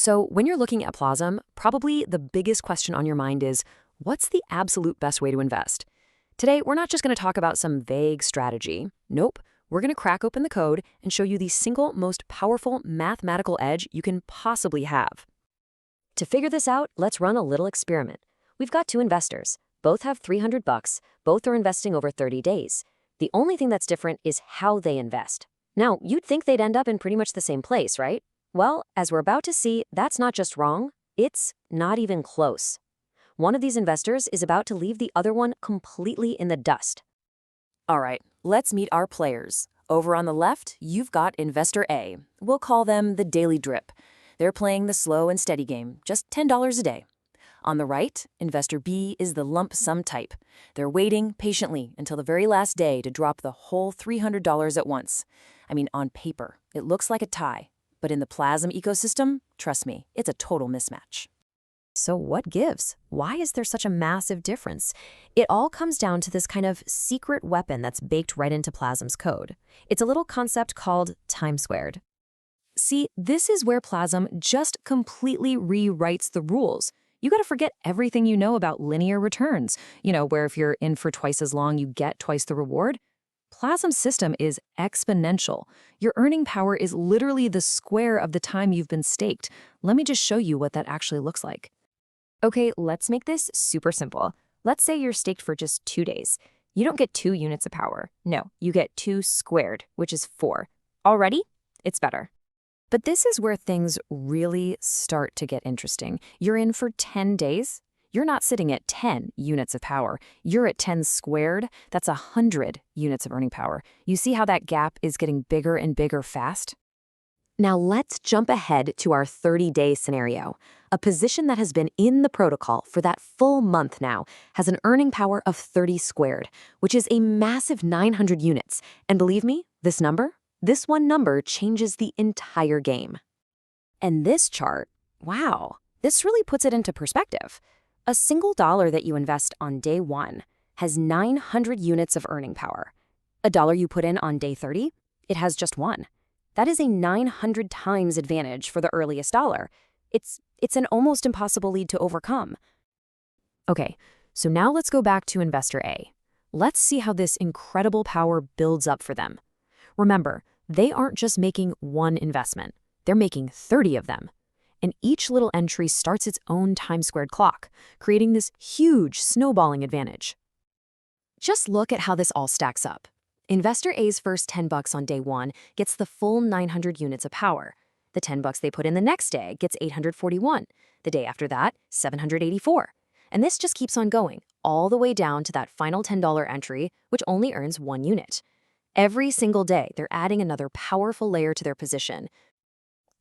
So when you're looking at Plazm, probably the biggest question on your mind is, what's the absolute best way to invest? Today, we're not just going to talk about some vague strategy. Nope, we're going to crack open the code and show you the single most powerful mathematical edge you can possibly have. To figure this out, let's run a little experiment. We've got two investors. Both have $300. Both are investing over 30 days. The only thing that's different is how they invest. Now, you'd think they'd end up in pretty much the same place, right? Well, as we're about to see, that's not just wrong, it's not even close. One of these investors is about to leave the other one completely in the dust. All right, let's meet our players. Over on the left, you've got Investor A. We'll call them the Daily Drip. They're playing the slow and steady game, just $10 a day. On the right, Investor B is the lump sum type. They're waiting patiently until the very last day to drop the whole $300 at once. I mean, on paper, it looks like a tie. But in the Plazm ecosystem, trust me, it's a total mismatch. So what gives? Why is there such a massive difference? It all comes down to this kind of secret weapon that's baked right into Plazm's code. It's a little concept called time squared. See, this is where Plazm just completely rewrites the rules. You got to forget everything you know about linear returns, where if you're in for twice as long, you get twice the reward. Plazm's system is exponential. Your earning power is literally the square of the time you've been staked. Let me just show you what that actually looks like. Okay, let's make this super simple. Let's say you're staked for just 2 days. You don't get 2 units of power. No, you get 2 squared, which is 4. Already, it's better. But this is where things really start to get interesting. You're in for 10 days. You're not sitting at 10 units of power. You're at 10 squared. That's 100 units of earning power. You see how that gap is getting bigger and bigger fast? Now let's jump ahead to our 30-day scenario. A position that has been in the protocol for that full month now has an earning power of 30 squared, which is a massive 900 units. And believe me, this one number changes the entire game. And this chart, wow, this really puts it into perspective. A single dollar that you invest on day 1 has 900 units of earning power. A dollar you put in on day 30, it has just 1. That is a 900 times advantage for the earliest dollar. It's an almost impossible lead to overcome. Okay, so now let's go back to Investor A. Let's see how this incredible power builds up for them. Remember, they aren't just making one investment. They're making 30 of them. And each little entry starts its own time-squared clock, creating this huge snowballing advantage. Just look at how this all stacks up. Investor A's first $10 on day 1 gets the full 900 units of power. The $10 they put in the next day gets 841. The day after that, 784. And this just keeps on going, all the way down to that final $10 entry, which only earns 1 unit. Every single day, they're adding another powerful layer to their position.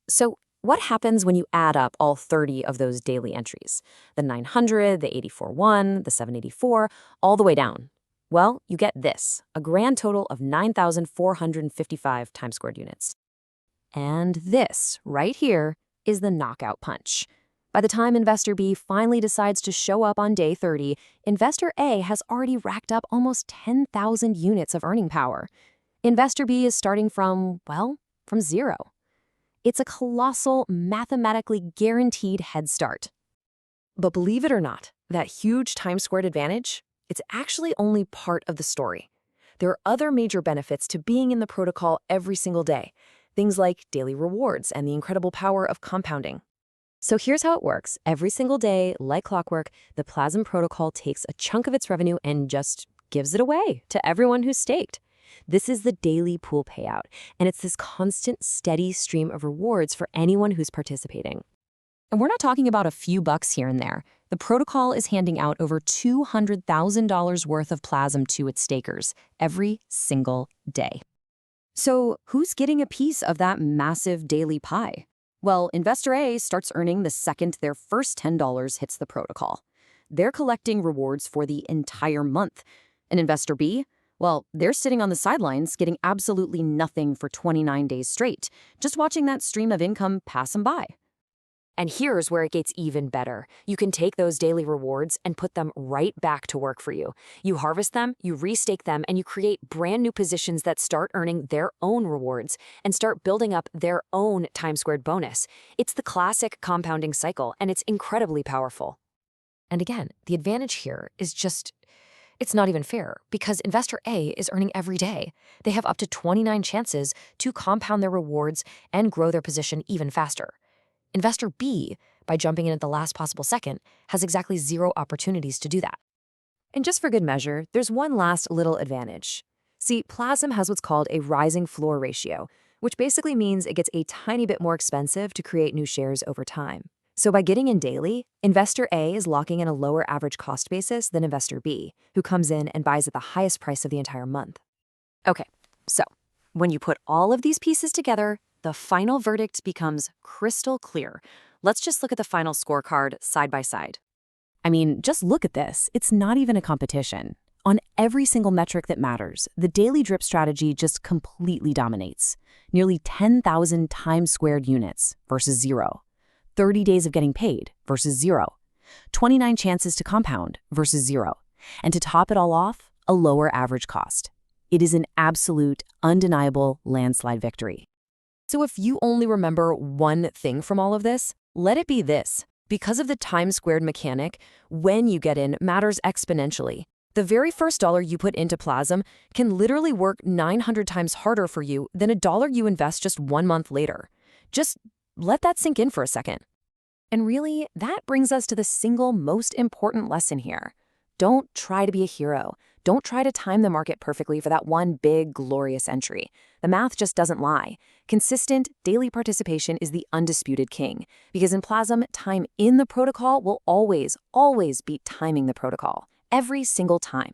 So, what happens when you add up all 30 of those daily entries? The 900, the 841, the 784, all the way down. Well, you get this, a grand total of 9,455 time-squared units. And this, right here, is the knockout punch. By the time Investor B finally decides to show up on day 30, Investor A has already racked up almost 10,000 units of earning power. Investor B is starting from 0. It's a colossal, mathematically guaranteed head start. But believe it or not, that huge time-squared advantage, it's actually only part of the story. There are other major benefits to being in the protocol every single day, things like daily rewards and the incredible power of compounding. So here's how it works. Every single day, like clockwork, the Plazm protocol takes a chunk of its revenue and just gives it away to everyone who's staked. This is the daily pool payout, and it's this constant, steady stream of rewards for anyone who's participating. And we're not talking about a few bucks here and there. The protocol is handing out over $200,000 worth of Plazm to its stakers every single day. So who's getting a piece of that massive daily pie? Well, Investor A starts earning the second their first $10 hits the protocol. They're collecting rewards for the entire month. And Investor B, well, they're sitting on the sidelines getting absolutely nothing for 29 days straight, just watching that stream of income pass them by. And here's where it gets even better. You can take those daily rewards and put them right back to work for you. You harvest them, you restake them, and you create brand new positions that start earning their own rewards and start building up their own time-squared bonus. It's the classic compounding cycle, and it's incredibly powerful. And again, the advantage here is just, it's not even fair because investor A is earning every day. They have up to 29 chances to compound their rewards and grow their position even faster. Investor B, by jumping in at the last possible second, has exactly 0 opportunities to do that. And just for good measure, there's one last little advantage. See, Plazm has what's called a rising floor ratio, which basically means it gets a tiny bit more expensive to create new shares over time. So by getting in daily, investor A is locking in a lower average cost basis than investor B, who comes in and buys at the highest price of the entire month. Okay, so when you put all of these pieces together, the final verdict becomes crystal clear. Let's just look at the final scorecard side by side. I mean, just look at this. It's not even a competition. On every single metric that matters, the daily drip strategy just completely dominates. Nearly 10,000 time-squared units versus 0. 30 days of getting paid versus 0. 29 chances to compound versus 0. And to top it all off, a lower average cost. It is an absolute, undeniable landslide victory. So if you only remember one thing from all of this, let it be this. Because of the time-squared mechanic, when you get in matters exponentially. The very first dollar you put into Plazm can literally work 900 times harder for you than a dollar you invest just 1 month later. Just let that sink in for a second. And really, that brings us to the single most important lesson here. Don't try to be a hero. Don't try to time the market perfectly for that one big, glorious entry. The math just doesn't lie. Consistent, daily participation is the undisputed king, because in Plazm, time in the protocol will always, always beat timing the protocol, every single time.